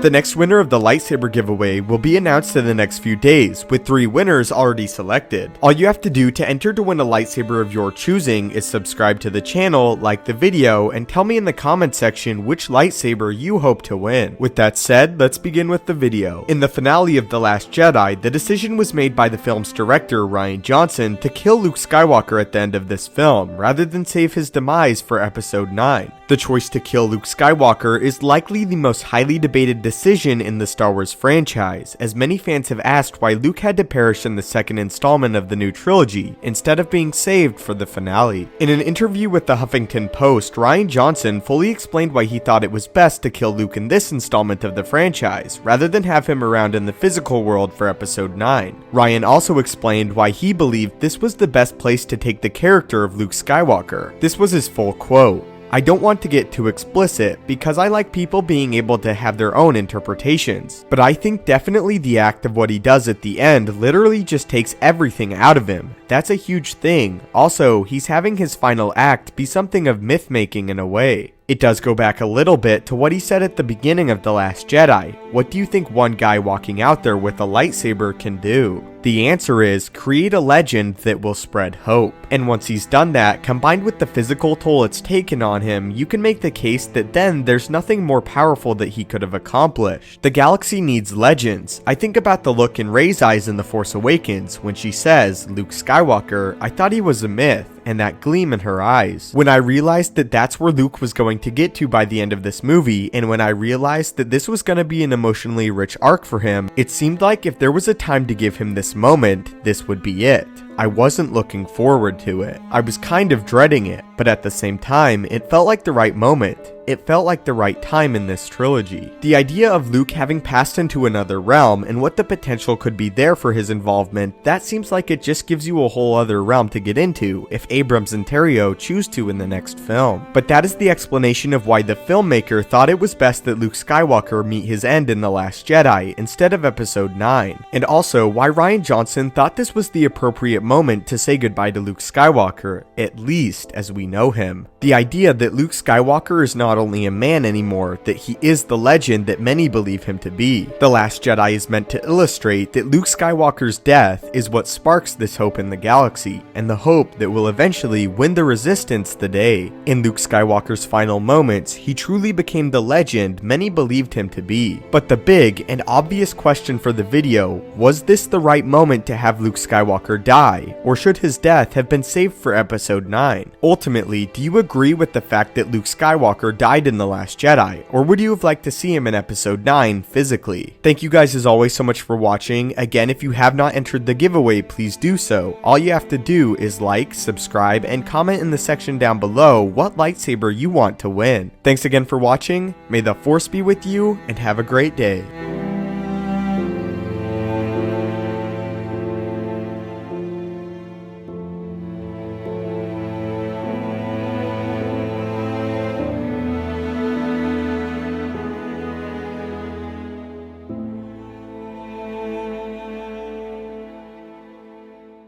The next winner of the lightsaber giveaway will be announced in the next few days, with 3 winners already selected. All you have to do to enter to win a lightsaber of your choosing is subscribe to the channel, like the video, and tell me in the comment section which lightsaber you hope to win. With that said, let's begin with the video. In the finale of The Last Jedi, the decision was made by the film's director, Rian Johnson, to kill Luke Skywalker at the end of this film, rather than save his demise for Episode 9. The choice to kill Luke Skywalker is likely the most highly debated decision in the Star Wars franchise, as many fans have asked why Luke had to perish in the second installment of the new trilogy, instead of being saved for the finale. In an interview with the Huffington Post, Rian Johnson fully explained why he thought it was best to kill Luke in this installment of the franchise, rather than have him around in the physical world for Episode 9. Rian also explained why he believed this was the best place to take the character of Luke Skywalker. This was his full quote. "I don't want to get too explicit because I like people being able to have their own interpretations, but I think definitely the act of what he does at the end literally just takes everything out of him. That's a huge thing. Also, he's having his final act be something of myth-making in a way." It does go back a little bit to what he said at the beginning of The Last Jedi. What do you think one guy walking out there with a lightsaber can do? The answer is, create a legend that will spread hope. And once he's done that, combined with the physical toll it's taken on him, you can make the case that then there's nothing more powerful that he could have accomplished. The galaxy needs legends. I think about the look in Rey's eyes in The Force Awakens when she says, "Luke Skywalker, I thought he was a myth," and that gleam in her eyes. When I realized that that's where Luke was going to get to by the end of this movie, and when I realized that this was going to be an emotionally rich arc for him, it seemed like if there was a time to give him this moment, this would be it. I wasn't looking forward to it. I was kind of dreading it, but at the same time, it felt like the right moment. It felt like the right time in this trilogy. The idea of Luke having passed into another realm and what the potential could be there for his involvement, that seems like it just gives you a whole other realm to get into if Abrams and Terrio choose to in the next film. But that is the explanation of why the filmmaker thought it was best that Luke Skywalker meet his end in The Last Jedi instead of Episode 9. And also why Rian Johnson thought this was the appropriate moment to say goodbye to Luke Skywalker, at least as we know him. The idea that Luke Skywalker is not only a man anymore, that he is the legend that many believe him to be. The Last Jedi is meant to illustrate that Luke Skywalker's death is what sparks this hope in the galaxy, and the hope that will eventually win the Resistance the day. In Luke Skywalker's final moments, he truly became the legend many believed him to be. But the big and obvious question for the video, was this the right moment to have Luke Skywalker die, or should his death have been saved for Episode 9? Ultimately, do you agree with the fact that Luke Skywalker died in The Last Jedi, or would you have liked to see him in Episode 9 physically? Thank you guys as always so much for watching. Again, if you have not entered the giveaway, please do so. All you have to do is like, subscribe, and comment in the section down below what lightsaber you want to win. Thanks again for watching, may the Force be with you, and have a great day.